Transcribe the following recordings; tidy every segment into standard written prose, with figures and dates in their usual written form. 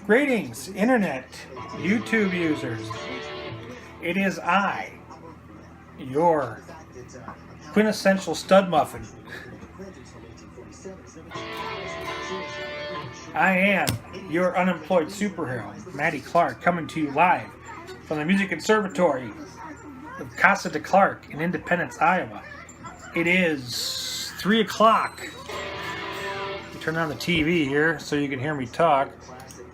Greetings, Internet, YouTube users. It is I, your quintessential stud muffin. I am your unemployed superhero, Maddie Clark, coming to you live from the Music Conservatory of Casa de Clark in Independence, Iowa. It is 3 o'clock. Turn on the TV here so you can hear me talk.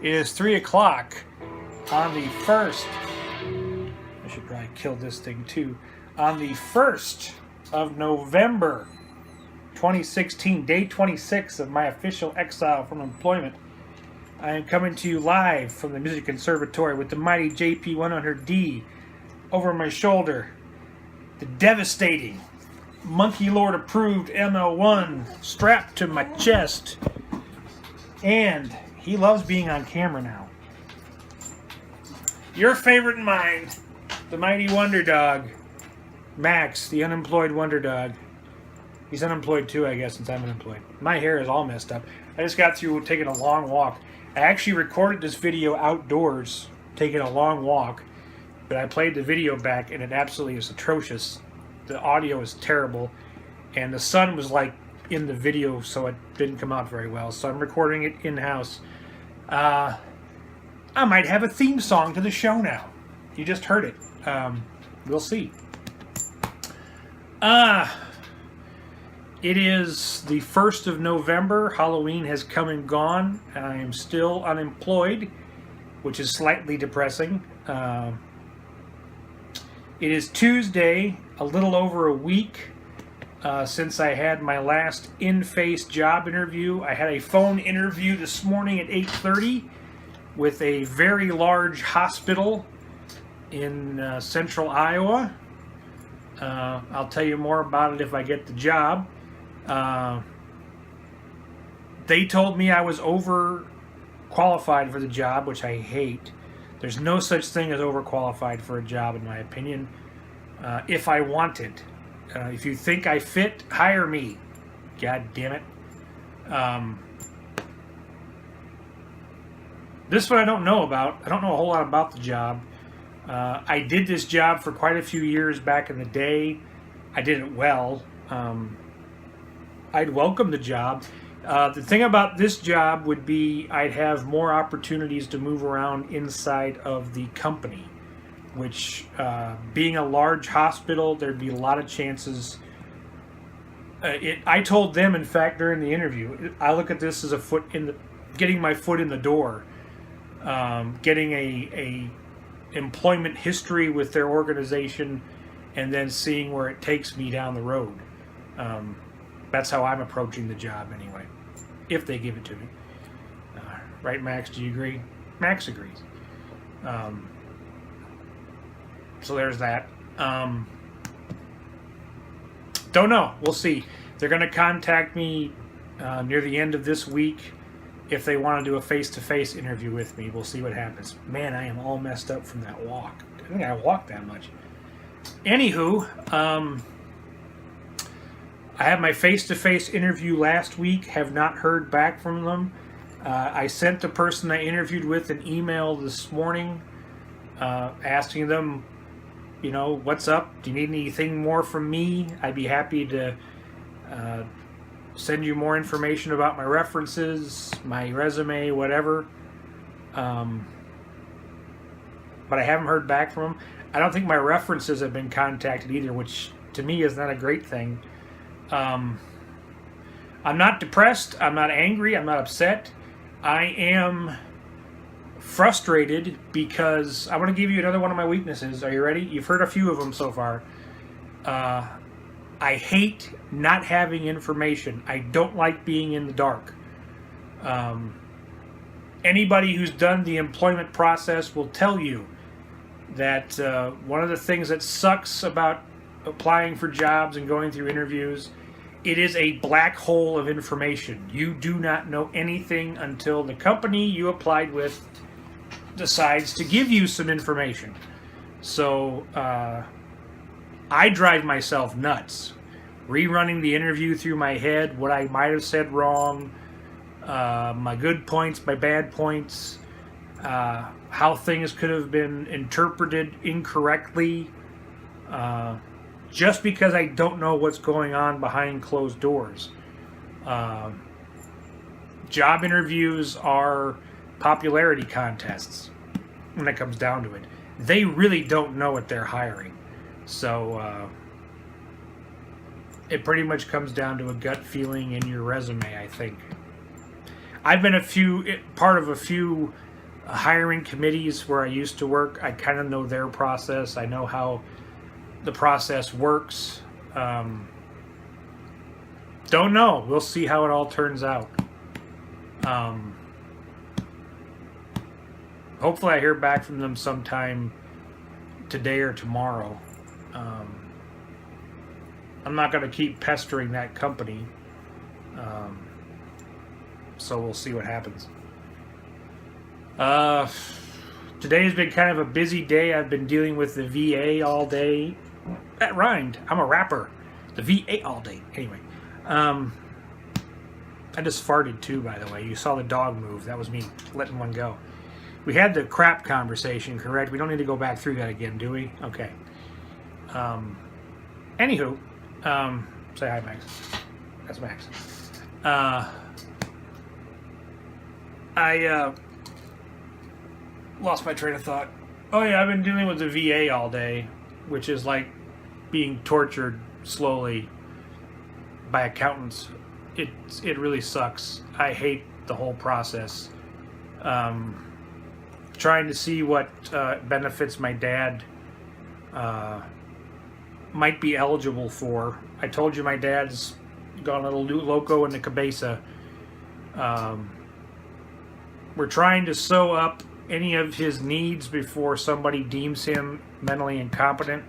It is 3 o'clock on the 1st. I should probably kill this thing too. On the 1st of November 2016, day 26 of my official exile from employment. I am coming to you live from the Music Conservatory with the mighty JP100D over my shoulder. The devastating Monkey Lord approved ML1 strapped to my chest. And he loves being on camera now. Your favorite and mine, the mighty Wonder Dog, Max, the unemployed Wonder Dog. He's unemployed too, I guess, since I'm unemployed. My hair is all messed up. I just got through taking a long walk. I actually recorded this video outdoors, taking a long walk, but I played the video back and it absolutely is atrocious. The audio is terrible, and the sun was like in the video, so it didn't come out very well. So I'm recording it in-house. I might have a theme song to the show now. You just heard it. We'll see. It is the 1st of November. Halloween has come and gone. I am still unemployed, which is slightly depressing. It is Tuesday, a little over a week since I had my last in-face job interview. I had a phone interview this morning at 8:30 with a very large hospital in central Iowa. I'll tell you more about it if I get the job. They told me I was overqualified for the job, which I hate. There's no such thing as overqualified for a job, in my opinion. If I want it. If you think I fit, hire me. God damn it. This one I don't know about. I don't know a whole lot about the job. I did this job for quite a few years back in the day. I did it well. I'd welcome the job. The thing about this job would be I'd have more opportunities to move around inside of the company, which being a large hospital, there'd be a lot of chances. I told them, in fact, during the interview, I look at this as getting my foot in the door, getting a employment history with their organization, and then seeing where it takes me down the road. That's how I'm approaching the job anyway, if they give it to me. Right, Max? Do you agree? Max agrees. So there's that. Don't know. We'll see. They're going to contact me near the end of this week if they want to do a face-to-face interview with me. We'll see what happens. Man, I am all messed up from that walk. I think I walked that much. Anywho, I had my face-to-face interview last week. Have not heard back from them. I sent the person I interviewed with an email this morning asking them, you know, what's up? Do you need anything more from me? I'd be happy to send you more information about my references, my resume, whatever. But I haven't heard back from them. I don't think my references have been contacted either, which to me is not a great thing. I'm not depressed. I'm not angry. I'm not upset. I am frustrated because I want to give you another one of my weaknesses. Are you ready? You've heard a few of them so far. I hate not having information. I don't like being in the dark. Anybody who's done the employment process will tell you that one of the things that sucks about applying for jobs and going through interviews, it is a black hole of information. You do not know anything until the company you applied with decides to give you some information. So I drive myself nuts rerunning the interview through my head, what I might have said wrong, my good points, my bad points, how things could have been interpreted incorrectly, just because I don't know what's going on behind closed doors. Job interviews are popularity contests when it comes down to it. They really don't know what they're hiring. So it pretty much comes down to a gut feeling in your resume, I think. I've been part of a few hiring committees where I used to work. I kind of know their process. I know how the process works. Don't know. We'll see how it all turns out. Hopefully I hear back from them sometime today or tomorrow. I'm not going to keep pestering that company. So we'll see what happens. Today has been kind of a busy day. I've been dealing with the VA all day. That rhymed. I'm a rapper. The VA all day. Anyway. I just farted too, by the way. You saw the dog move. That was me letting one go. We had the crap conversation, correct? We don't need to go back through that again, do we? Okay. Anywho, say hi, Max. That's Max. I lost my train of thought. Oh yeah, I've been dealing with the VA all day, which is like being tortured slowly by accountants. It really sucks. I hate the whole process. Trying to see what benefits my dad might be eligible for. I told you my dad's gone a little loco in the cabeza. We're trying to sew up any of his needs before somebody deems him mentally incompetent,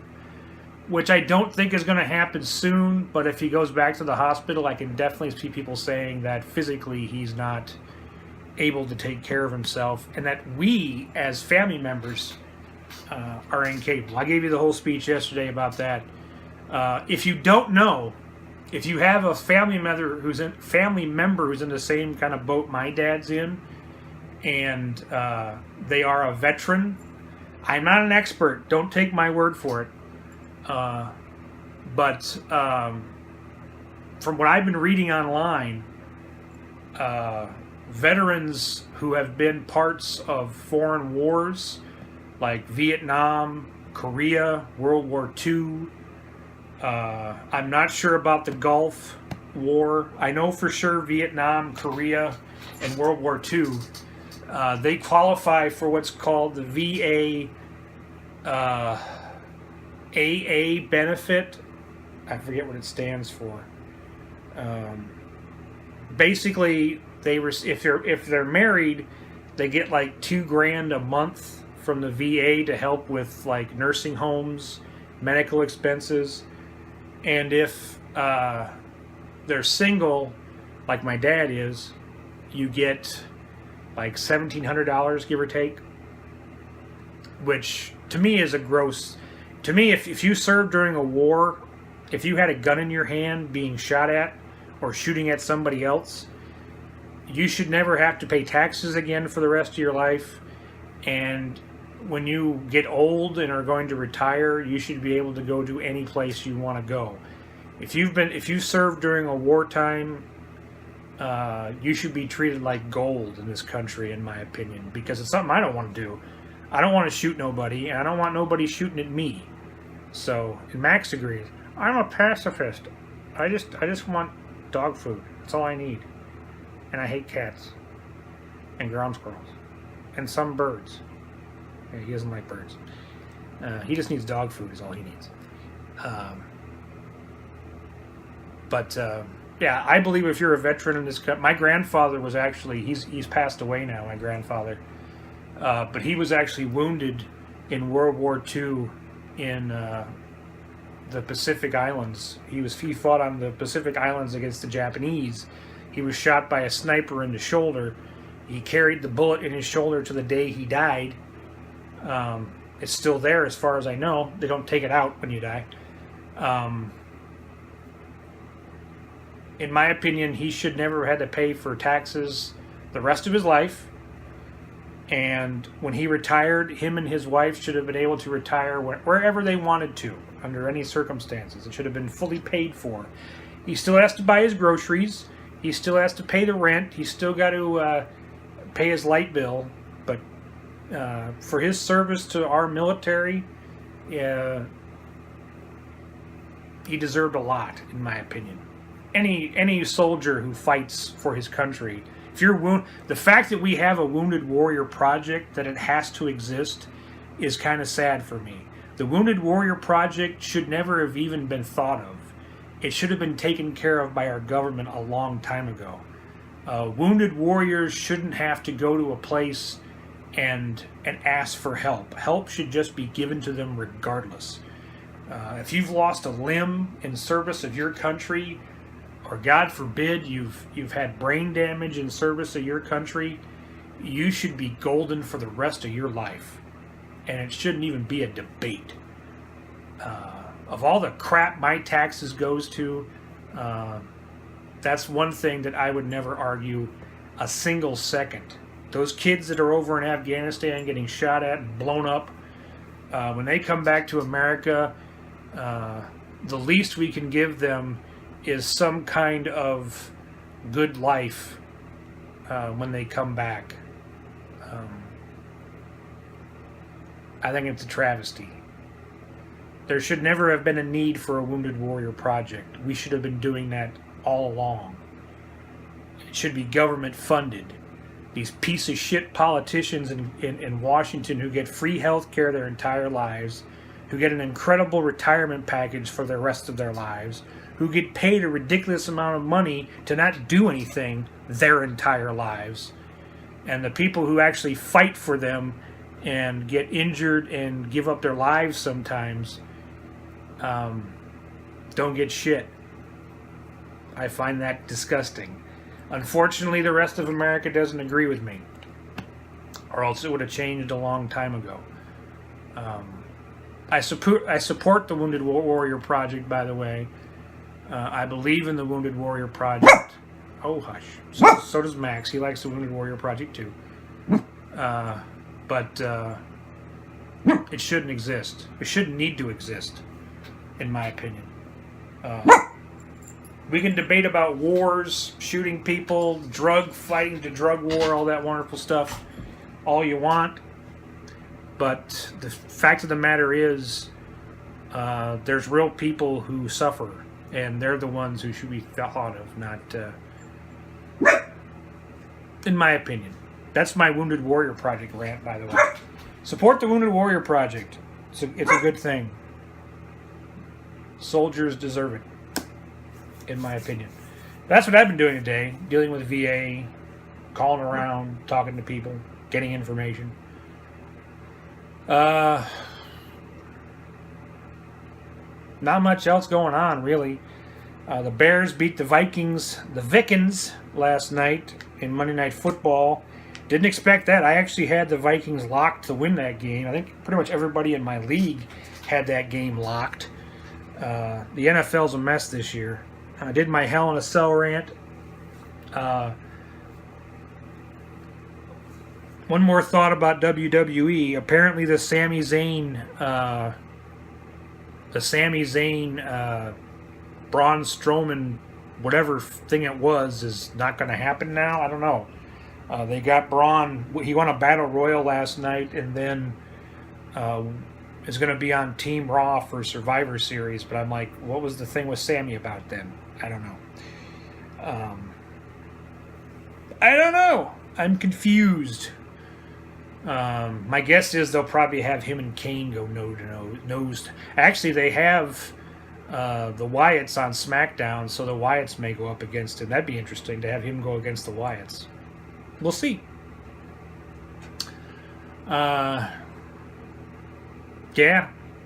which I don't think is going to happen soon, but if he goes back to the hospital, I can definitely see people saying that physically he's not able to take care of himself, and that we, as family members, are incapable. I gave you the whole speech yesterday about that. If you don't know, if you have a family member who's in the same kind of boat my dad's in, and they are a veteran, I'm not an expert. Don't take my word for it. But from what I've been reading online, veterans who have been parts of foreign wars like Vietnam, Korea, World War II, I'm not sure about the Gulf War. I know for sure Vietnam, Korea, and World War II, they qualify for what's called the VA AA benefit. I forget what it stands for. Basically, if they're married, they get like $2,000 a month from the VA to help with like nursing homes, medical expenses, and if they're single, like my dad is, you get like $1,700, give or take, which to me is a gross. To me, if you served during a war, if you had a gun in your hand being shot at or shooting at somebody else, you should never have to pay taxes again for the rest of your life. And when you get old and are going to retire, you should be able to go to any place you want to go. If you served during a wartime, you should be treated like gold in this country, in my opinion, because it's something I don't want to do. I don't want to shoot nobody, and I don't want nobody shooting at me. So, and Max agrees. I'm a pacifist. I just want dog food. That's all I need. And I hate cats. And ground squirrels. And some birds. Yeah, he doesn't like birds. He just needs dog food is all he needs. Yeah, I believe if you're a veteran in this country... My grandfather was actually... He's passed away now, my grandfather. But he was actually wounded in World War II in the Pacific Islands. He fought on the Pacific Islands against the Japanese. He was shot by a sniper in the shoulder. He carried the bullet in his shoulder to the day he died. It's still there as far as I know. They don't take it out when you die. In my opinion, he should never have had to pay for taxes the rest of his life. And when he retired, him and his wife should have been able to retire wherever they wanted to, under any circumstances. It should have been fully paid for. He still has to buy his groceries. He still has to pay the rent. He's still got to pay his light bill. But for his service to our military, he deserved a lot, in my opinion. Any soldier who fights for his country, if you're the fact that we have a Wounded Warrior Project, that it has to exist, is kind of sad for me. The Wounded Warrior Project should never have even been thought of. It should have been taken care of by our government a long time ago. Wounded warriors shouldn't have to go to a place and ask for help. Help should just be given to them regardless. If you've lost a limb in service of your country, or God forbid you've had brain damage in service of your country, you should be golden for the rest of your life. And it shouldn't even be a debate. Of all the crap my taxes goes to, that's one thing that I would never argue a single second. Those kids that are over in Afghanistan getting shot at and blown up, when they come back to America, the least we can give them is some kind of good life when they come back. I think it's a travesty. There should never have been a need for a Wounded Warrior Project. We should have been doing that all along. It should be government funded. These piece of shit politicians in Washington who get free health care their entire lives, who get an incredible retirement package for the rest of their lives, who get paid a ridiculous amount of money to not do anything their entire lives, and the people who actually fight for them and get injured and give up their lives sometimes don't get shit. I find that disgusting. Unfortunately, the rest of America doesn't agree with me, or else it would have changed a long time ago. I support the Wounded Warrior Project, by the way. I believe in the Wounded Warrior Project. Oh, hush. So does Max. He likes the Wounded Warrior Project, too. But it shouldn't exist. It shouldn't need to exist, in my opinion. We can debate about wars, shooting people, fighting to drug war, all that wonderful stuff, all you want. But the fact of the matter is, there's real people who suffer, and they're the ones who should be thought of, not, in my opinion. That's my Wounded Warrior Project rant, by the way. Support the Wounded Warrior Project. It's a good thing. Soldiers deserve it, in my opinion. That's what I've been doing today, dealing with VA, calling around, talking to people, getting information. Not much else going on, really. The Bears beat the Vikings last night in Monday Night Football. Didn't expect that. I actually had the Vikings locked to win that game. I think pretty much everybody in my league had that game locked. The NFL's a mess this year. I did my Hell in a Cell rant. One more thought about WWE. Apparently the Sami Zayn, Braun Strowman, whatever thing it was, is not going to happen now. I don't know. They got Braun. He won a Battle Royal last night, and then is going to be on Team Raw for Survivor Series. But I'm like, what was the thing with Sami about then? I don't know. I don't know. I'm confused. My guess is they'll probably have him and Kane go nose. Actually, they have the Wyatts on SmackDown, so the Wyatts may go up against him. That'd be interesting to have him go against the Wyatts. We'll see. Yeah,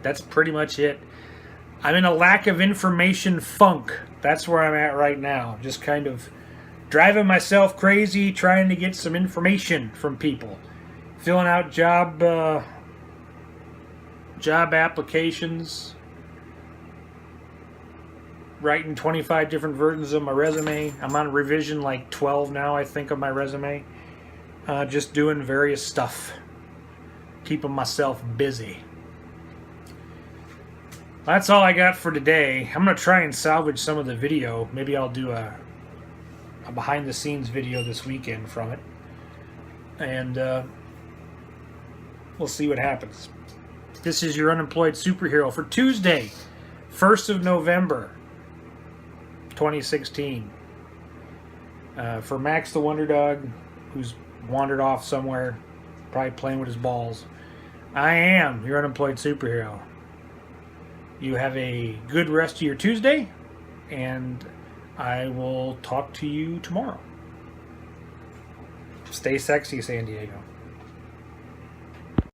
that's pretty much it. I'm in a lack of information funk. That's where I'm at right now. Just kind of driving myself crazy, trying to get some information from people. Filling out job applications. Writing 25 different versions of my resume. I'm on revision like 12 now, I think, of my resume. Just doing various stuff. Keeping myself busy. That's all I got for today. I'm going to try and salvage some of the video. Maybe I'll do a behind the scenes video this weekend from it. And we'll see what happens. This is your Unemployed Superhero for Tuesday, 1st of November, 2016. For Max the Wonder Dog, who's wandered off somewhere, probably playing with his balls, I am your Unemployed Superhero. You have a good rest of your Tuesday, and I will talk to you tomorrow. Stay sexy, San Diego.